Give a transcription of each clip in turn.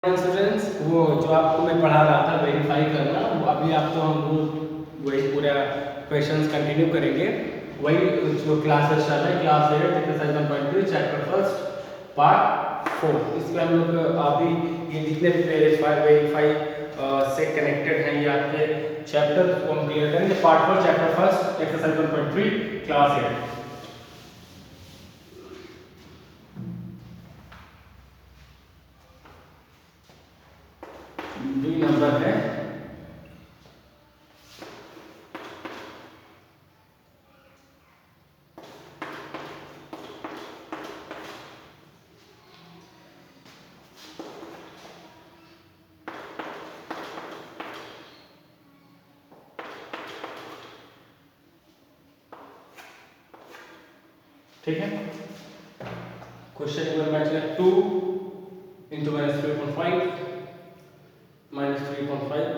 Students, वो जो आपको मैं पढ़ा रहा था वेरीफाई करना, वो अभी आपको हम लोग वही पूरा क्वेश्चंस कंटिन्यू करेंगे। वही जो क्लासेस चल रहा है, class 8 exercise 1.2 chapter first part 4। इसमें हम लोग अभी ये जितने भी वेरीफाई से कनेक्टेड हैं ये आपके चैप्टर को हम क्लियर करेंगे। Part 4 chapter first exercise 1.3 class 8। B number है ठीक है। क्वेश्चन नंबर मैच है 2 इंटू माइनस 3.5 माइनस 3.5।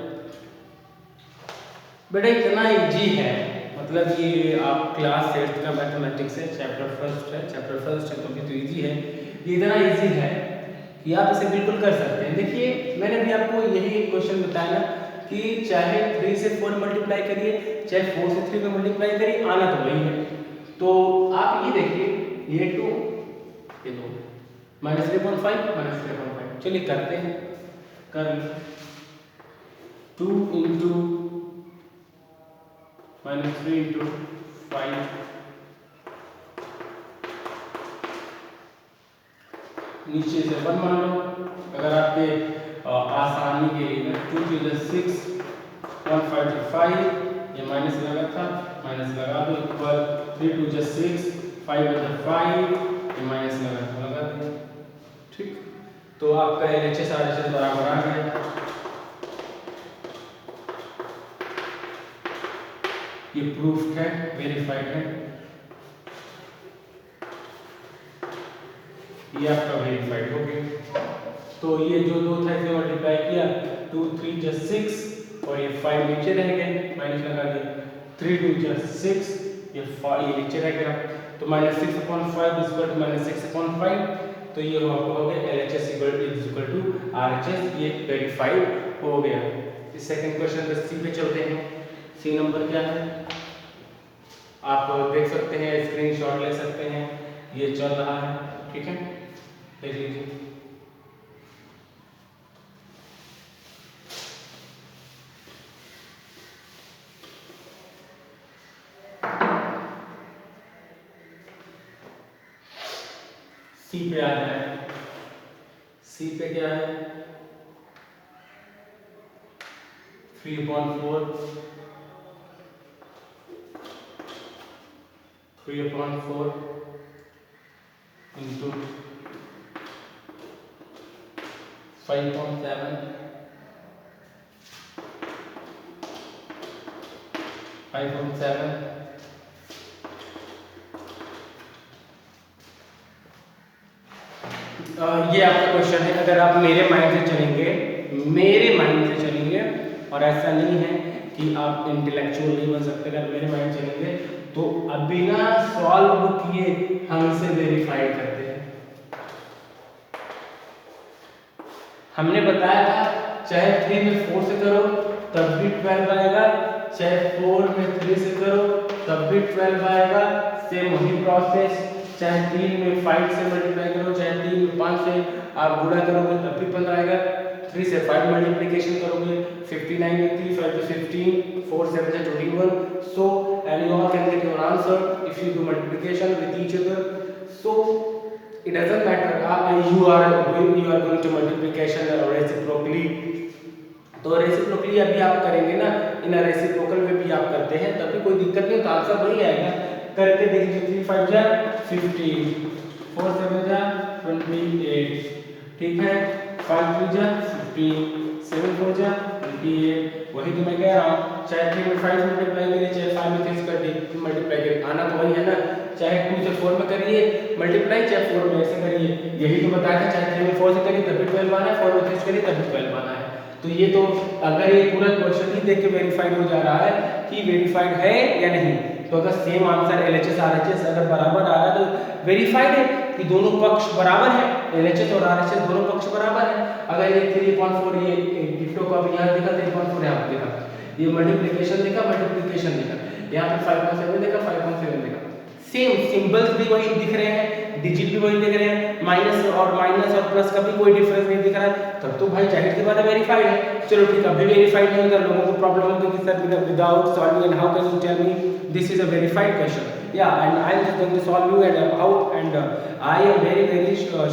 बेटा इतना इजी है, मतलब ये आप क्लास 8 का मैथमेटिक्स है, चैप्टर फर्स्ट है तो भी तो इजी है। ये इतना इजी है कि आप इसे बिल्कुल कर सकते हैं। देखिए मैंने भी आपको यही एक क्वेश्चन बताया ना कि चाहे 3 से 4 मल्टीप्लाई करिए, चाहे 4 से 3 में मल्टीप्लाई करिए, आना तो वही है। तो आप ये देखिए, ये 2 ये 2 माइनस 3.5 चलिए करते हैं। कर 2 इंटू माइनस 3 इंटू 5 नीचे से 1 मान लो। अगर आपके आसानी के लिए 2 की वजह 6 1 5 to 5 ये माइनस लगा था, माइनस लगा दो इक्वल 3 2 just 6 5 वजह 5 ये माइनस लगा दिया। ठीक, तो आपका LHS RHS बराबर आ गया। ये प्रूफ है, वेरीफाइड है, ये आपका वेरीफाइड हो गया। तो ये जो 2 था इसे मल्टीप्लाई किया 2 3 just 6 और ये 5 नीचे रह गए, माइनस लगा दिया 3 2 just 6 ये नीचे रह गया। तो minus 6/5 is equal to minus 6/5। तो ये आपको हो गया LHS is equal to RHS, ये वेरीफाइड हो गया। इस सेकंड क्वेश्चन पे सी पे चलते हैं। सी नंबर क्या है आप देख सकते हैं, स्क्रीनशॉट ले सकते हैं, ये चल रहा है। ठीक है, देख लीजिए। सी पे आ जाए, सी पे क्या है 3/4 इंटू 5.7 5.7 ये आपका क्वेश्चन है। अगर आप मेरे माइंड से चलेंगे और ऐसा नहीं है कि आप इंटेलेक्चुअल नहीं बन सकते, अगर मेरे माइंड चलेंगे तो अभी ना सॉल्व किए हम इसे वेरीफाई करते हैं। हमने बताया था चाहे 3 में 4 से करो तब भी 12 आएगा, चाहे 4 में 3 से करो तब भी 12 आएगा। सेम वही प्रोसेस, चाहे 3 में 5 से मल्टीप्लाई करो, चाहे 3 में 5 से आप गुणा करोगे तब भी 15 आएगा। 3 से 5 मल्टीप्लिकेशन करोगे 59 में 3 5 to 15 4 7 is 21. So and you all can get your answer if you do multiplication with each other. So it doesn't matter you are going to multiplication or reciprocally। तो रेसिप्रोकली अभी आप करेंगे ना, इन रेसिप्रोकल में भी आप करते हैं तब भी कोई दिक्कत नहीं, तो आंसर वही आएगा। करके देखिए 3 5 जा 15 4 7 जा 28, ठीक है, 5 3 जा 15 7 4 जा 28। वही तो मैं कह रहा हूँ, चाहे 3 में 5 मल्टीप्लाई करिए, चाहे 5 में 3 कर मल्टीप्लाई करिए, आना तो वही है ना। चाहे 2 से 4 में करिए मल्टीप्लाई, चाहे 4 में ऐसे करिए, यही तो बताया था। चाहे 3 में 4 से करिए तब भी 12 आना है, 4 में 3 से करिए तब भी 12 आना है। तो ये तो अगर ये पूरा क्वेश्चन ही देख के वेरीफाइड हो जा रहा है कि वेरीफाइड है या नहीं, तो अगर सेम आंसर LHS RHS अगर बराबर आ रहा है तो वेरीफाइड है कि दोनों पक्ष बराबर है। LHS और RHS दोनों पक्ष बराबर है। अगर ये 3/4 ये डिट्टो का भी यहाँ देखा 3/4 यहाँ पे देखा, ये मल्टीप्लिकेशन देखा मल्टीप्लिकेशन देखा, यहाँ पे 5.7 देखा 5.7 देखा, सेम सिंबल्स भी वही दिख रहे हैं, डिजिट भी वही दिख रहे हैं, माइनस और प्लस का भी कोई डिफरेंस नहीं दिख रहा है, तब तो भाई जाहिर सी बात है वेरीफाइड है। चलो ठीक है, अभी वेरीफाइड नहीं होगा, लोगों को प्रॉब्लम होगी कि sir without solving and how can you tell me this is a verified question, या and I am just going to solve you and how and I am very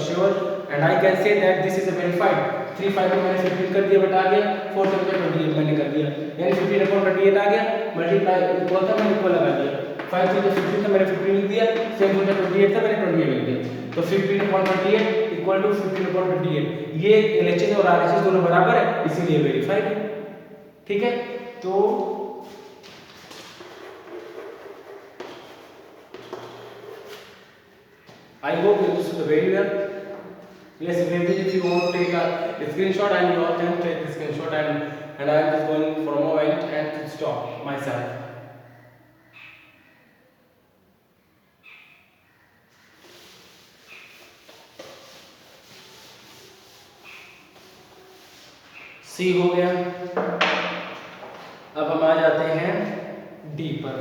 sure and I can say that this is a verified. 3 5 को मैंने 15 कर दिया, but आ गया 4 से 28 मैंने कर दिया, यानी 15/28 आ गया, मल्टीप्लाई इक्वल था मैंने इक्वल लगा दिया, 5 से 15 था मैंने 15 लिख दिया, सेम होता 28 था मैंने 28 लिख दिया, तो 15/28 इक्वल टू 15/28, ये LHS और RHS दोनों बराबर है, इसीलिए वेरीफाइड है। ठीक है, तो I hope you understood very well. Yes, maybe if you want to take a screenshot, and you all can take the screenshot, and I am just going for a moment and to stop myself. C हो गया। अब हम आ जाते हैं D पर।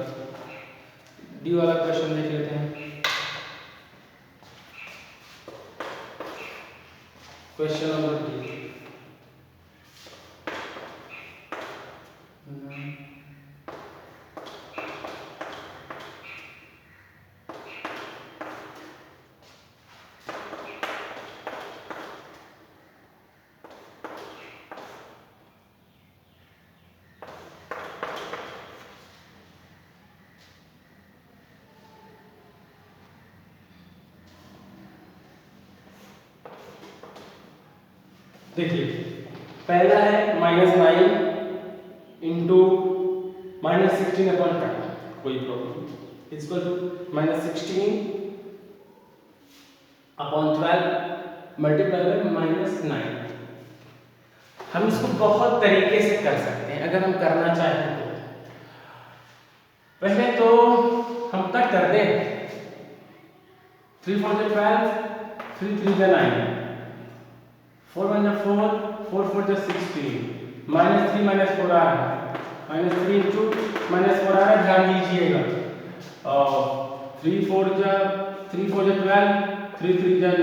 D वाला question देख लेते हैं। Question number D। देखिए, पहला है -9 इंटू -16/5, कोई problem, equal to -16/12 multiply by -9। हम इसको बहुत तरीके से कर सकते हैं अगर हम करना चाहें तो। पहले तो हम कट कर दें, 3 4 12, 3 3 9, 4 1 4, 4 4 16, -3 -4 आ रहा है, -3 इंटू -4 आ रहा है, ध्यान दीजिएगा, और 3 4 12, 3 3 9,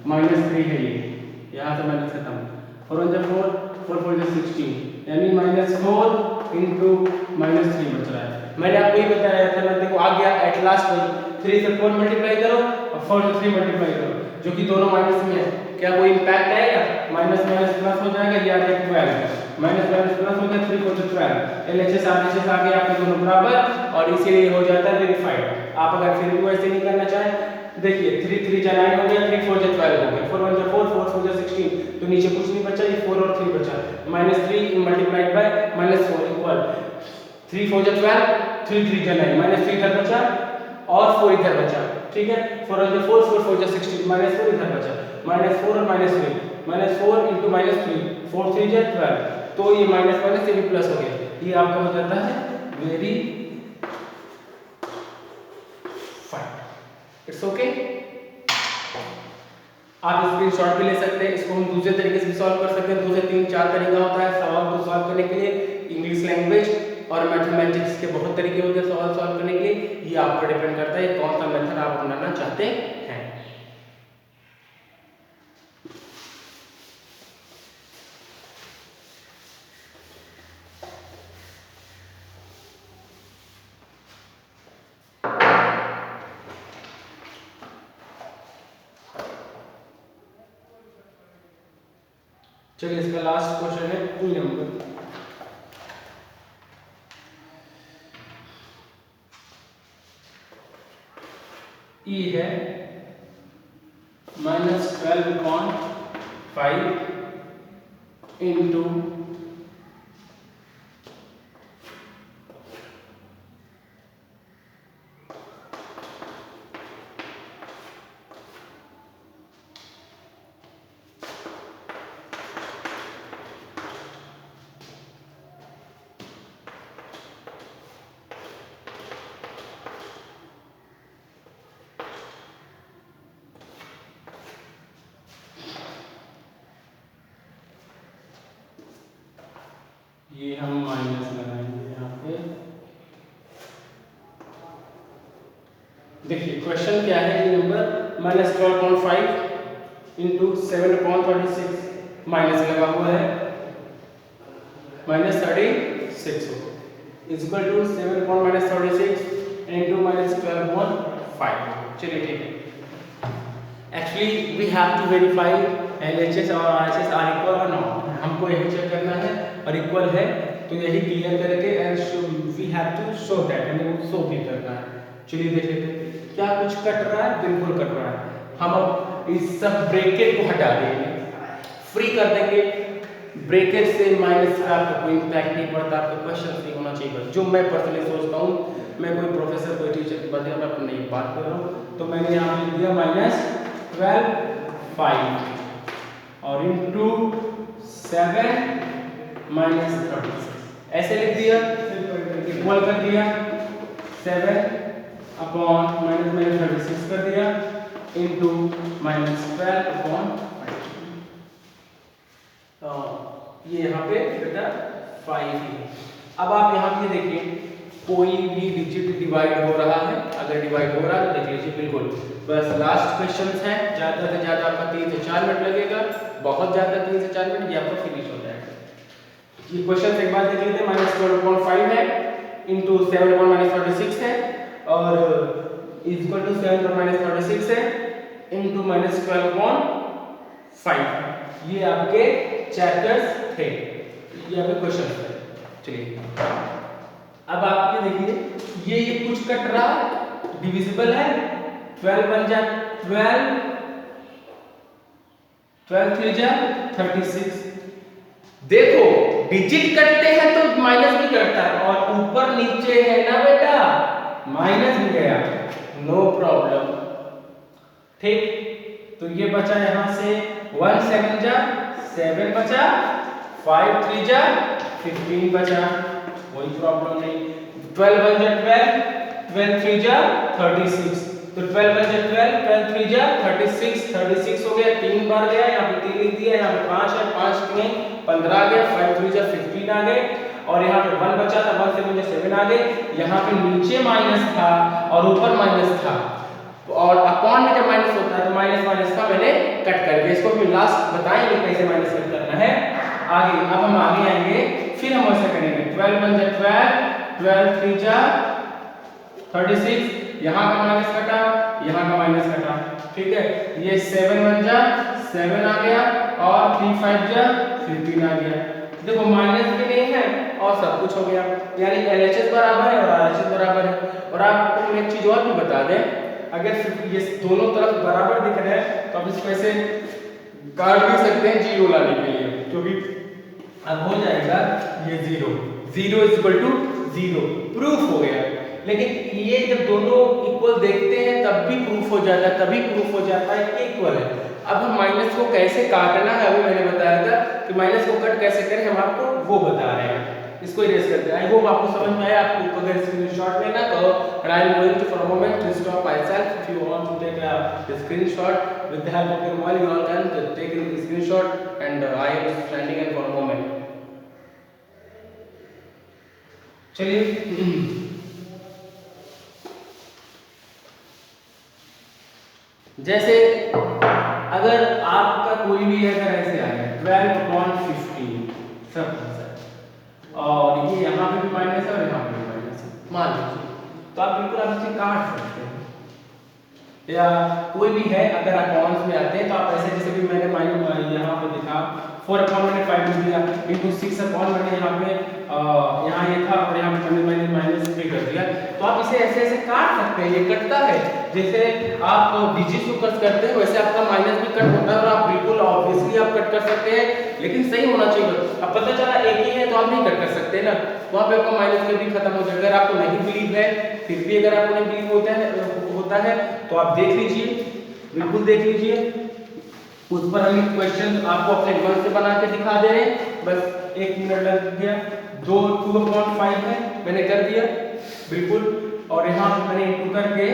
-3 है ये, यहाँ से माइनस खत्म, 4 1 4, 4 4 16, यानी -4 इंटू -3 बच रहा है। मैंने आपको ये बताया था ना, देखो आ गया एट लास्ट, 3 से 4 मल्टीप्लाई करो और 4 से 3 मल्टीप्लाई करो, जो कि दोनों माइनस में है, क्या कोई इंपैक्ट आएगा? माइनस माइनस प्लस हो जाएगा, ये आ गया 12, माइनस माइनस प्लस हो गया, 3 4 12, LHS RHS आ गया आपके दोनों बराबर, और इसीलिए हो जाता है वेरीफाइड। आप अगर फिर भी वैसे नहीं करना चाहें, देखिए 3 3 9 हो गया, 3 4 12 हो गया, 4 1 4, 4 4 16, तो नीचे कुछ नहीं बचा, ये 4 और 3 बचा, -3 मल्टीप्लाइड बाय -4 इक्वल 3 4 12, 3 3 9, -3 इधर बचा और 4 इधर बचा, ठीक है, 4 1 4, 4 4 16, -4 इधर बचा, -4 और -3, -4 इंटू -3, 4 3 12, तो ये माइनस माइनस से भी प्लस हो गया, ये आपका हो जाता है वेरी फाइन। इट्स ओके, आप स्क्रीनशॉट भी ले सकते हैं, इसको हम दूसरे तरीके से भी सॉल्व कर सकते हैं, 2 से 3 4 तरीका होता है सवाल को सॉल्व करने के लिए। इंग्लिश लैंग्वेज और मैथमेटिक्स के बहुत तरीके होते हैं सवाल सॉल्व करने के लिए, ये आप पर डिपेंड करता है कौन सा मेथड आप अपनाना चाहते हैं। चलिए इसका लास्ट क्वेश्चन है ई नंबर। ई है -12.5 इंटू ये हम माइनस लगाएंगे यहाँ पे। देखिए क्वेश्चन क्या है, ये नंबर माइनस 12.5 इंटू 7/36 माइनस लगा हुआ है minus 36 is equal to 7/36 into minus 12.5। चलिए ठीक है। Actually we have to verify LHS और RHS आर इक्वल और नॉट, हमको यही चेक करना है और इक्वल है तो यही क्लियर करके and we have to show that, हमें वो शो भी करना है। चलिए देख लेते हैं क्या कुछ कट रहा है, बिल्कुल कट रहा है। हम अब इस सब ब्रैकेट को हटा देंगे, फ्री कर देंगे। ब्रैकेट से माइनस का आपको कोई इम्पैक्ट नहीं पड़ता, आपको क्वेश्चन नहीं होना चाहिए। जो मैं पर्सनली सोचता हूँ, मैं कोई प्रोफेसर कोई टीचर की बात मैं अपनी बात कर रहा हूँ, तो मैंने यहाँ लिख दिया माइनस 12.5 और इंटू 7 माइनस 36 ऐसे लिख दिया, इक्वल कर दिया 7 अपॉन माइनस 36 कर दिया इंटू माइनस 12/5। ये यहाँ पे बेटा 5 है। अब आप यहाँ पे देखिए कोई भी डिजिट डिवाइड हो रहा है, अगर डिवाइड हो रहा है तो देख लीजिए बिल्कुल। बस लास्ट क्वेश्चन है, ज़्यादा से ज़्यादा आपका 3 से 4 मिनट लगेगा, बहुत ज़्यादा 3 से 4 मिनट, ये आपका फिनिश हो जाएगा। ये क्वेश्चन एक बार देख लीजिए, माइनस 12.5 है इंटू 7/36 है और इज इक्वल टू 7/36 है इंटू माइनस 12.5। ये आपके चैप्टर्स थे, ये आपके क्वेश्चन थे। चलिए अब आप ये देखिए, ये कुछ कट रहा, डिविजिबल है, 12 बन जा 12 3 जा 36। देखो डिजिट कटते हैं तो माइनस भी कटता है और ऊपर नीचे है ना बेटा, माइनस भी गया, नो प्रॉब्लम। ठीक, तो ये बचा यहां से 1 7 जा 7 बचा, 5 3 जा 15 बचा, कोई प्रॉब्लम नहीं। 12 1 जा 12, 12 3 जा 36, तो 12 1 जा 12, 12 3 जा 36, 36 हो गया, 3 बार गया, यहाँ पे 3 लिख दिया, यहाँ पे 5 है, 5 3 15 आ गया, 5 3 जा 15 आ गए और यहाँ पे 1 बचा था, 1 से मुझे 7 आ गए। यहाँ पे नीचे माइनस था और ऊपर माइनस था और अपॉन में जब माइनस होता है तो माइनस माइनस का मैंने कट कर दिया। इसको भी लास्ट बताएंगे कैसे माइनस कट करना है आगे। अब हम आगे आएंगे, फिर हम ऐसा करेंगे 12 1 जा 12, 12 3 जा 36, यहाँ का माइनस कटा, यहाँ का माइनस कटा, ठीक है। ये 7 1 जा 7 आ गया और 3 5 जा 15 आ गया। देखो माइनस भी नहीं है और सब कुछ हो गया, यानी LHS बराबर है और RHS बराबर है। और आपको मैं एक चीज और भी बता दें, अगर ये दोनों तरफ बराबर दिख रहे हैं तो आप इसको ऐसे काट भी सकते हैं जीरो लाने के लिए, क्योंकि अब हो जाएगा ये 0 0 इज इक्वल टू 0, प्रूफ हो गया। लेकिन ये जब दोनों इक्वल देखते हैं तब भी प्रूफ हो जाता है, तभी प्रूफ हो जाता है कि इक्वल है। अब हम माइनस को कैसे काटना है अभी मैंने बताया था कि माइनस को कट कैसे करें, हम आपको वो बता रहे हैं। इसको इरेज करते हैं। आई होप आपको समझ में आया। आपको अगर स्क्रीनशॉट लेना तो I am going to for a moment to stop myself. If you want to take a screenshot with the help of your mobile, you all can take a screenshot and I am standing in for a moment. चलिए जैसे अगर आपका कोई भी अगर ऐसे आ गया 12/15 सब और ये यहाँ पे भी माइनस है और यहाँ पे भी माइनस है, मान लीजिए, तो आप बिल्कुल आप इसे काट सकते हैं। या कोई भी है अगर आप कॉन्स में आते हैं तो आप ऐसे जैसे भी मैंने माइनस यहाँ पे दिखा 4/5 लिख दिया इंटू 6 मैंने यहाँ पे यहाँ ये था और यहाँ पे मैंने माइनस 3 कर दिया। तो आप इसे ऐसे ऐसे काट सकते हैं, ये कटता है। जैसे आप डिजिट को कट करते हैं वैसे आपका माइनस भी कट होता है और आप बिल्कुल ऑब्वियसली आप कट कर सकते हैं, लेकिन सही होना चाहिए। अब पता चला एक ही है तो आप नहीं कट कर सकते ना, वहाँ पे आपका माइनस का भी खत्म हो जाएगा। अगर आपको नहीं बिलीव है, फिर भी अगर आपको नहीं बिलीव होता है तो आप देख लीजिए, बिल्कुल देख लीजिए। उस पर हम क्वेश्चन आपको अपने मन से बना के दिखा दे रहे हैं, बस 1 मिनट लग गया। 2/5 है मैंने कर दिया बिल्कुल, और यहाँ मैंने इंटू करके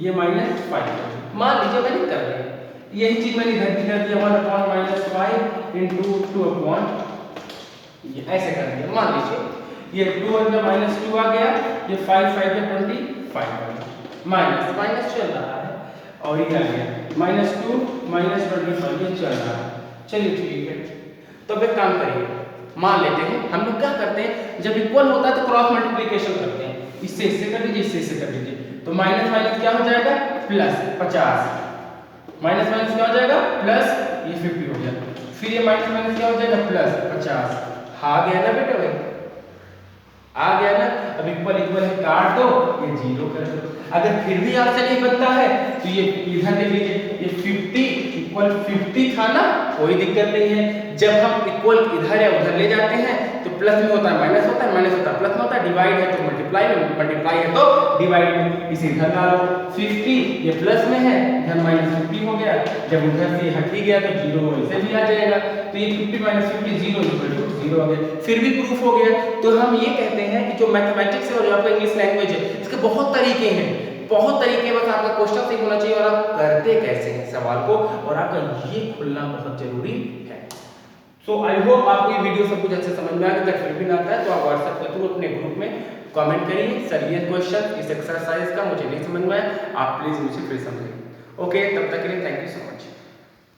ये -5 मान लीजिए मैंने कर दिया। यही चीज मैंने इधर भी कर दिया 1/-5 इंटू 2/, ये ऐसे कर दिया, मान लीजिए ये 2 में -2 आ गया, ये 5 5 में 25 आ गया, माइनस माइनस चल रहा है, और ये आ गया -2 -25 ये चल रहा है। चलिए ठीक है, तो अब एक काम करिए, मान लेते हैं हम लोग क्या करते हैं, जब इक्वल होता है तो क्रॉस मल्टीप्लिकेशन करते हैं, इससे इससे कर दीजिए, इससे इससे कर दीजिए, तो माइनस माइनस क्या हो जाएगा प्लस 50, माइनस माइनस क्या हो जाएगा प्लस, ये 50 हो गया, फिर ये माइनस माइनस क्या हो जाएगा प्लस 50, आ गया ना बेटा भाई, आ गया ना। अब इक्वल इक्वल है काट दो, ये 0 कर दो। अगर फिर भी आपसे नहीं बनता है तो ये इधर देख लीजिए, ये 50 इक्वल 50 था ना, कोई दिक्कत नहीं है। जब हम इक्वल इधर या उधर ले जाते हैं तो प्लस में होता है माइनस होता है, माइनस होता है प्लस में होता है, डिवाइड है तो मल्टीप्लाई में, मल्टीप्लाई है तो डिवाइड में, इसे इधर डालो 50 ये प्लस में है, इधर -50 हो गया, जब उधर से हट ही गया तो 0 ऐसे भी आ जाएगा, तो ये 50 -50 0 0 हो गया, फिर भी प्रूफ हो गया। तो हम ये कहते हैं कि जो मैथमेटिक्स है और जो आपका इंग्लिश लैंग्वेज है, इसके बहुत तरीके हैं, बहुत तरीके, बस आपका क्वेश्चन ठीक होना चाहिए और आप करते कैसे हैं सवाल को, और आपका ये खुलना बहुत जरूरी है। सो आई होप आपको ये वीडियो सब कुछ अच्छे समझ में आ गया। अगर फिर भी ना आता है तो आप व्हाट्सएप के थ्रू अपने ग्रुप में कमेंट करिए, सर ये क्वेश्चन इस एक्सरसाइज का मुझे नहीं समझ में आया, आप प्लीज मुझे फिर समझाइए। ओके, तब तक के लिए थैंक यू सो मच।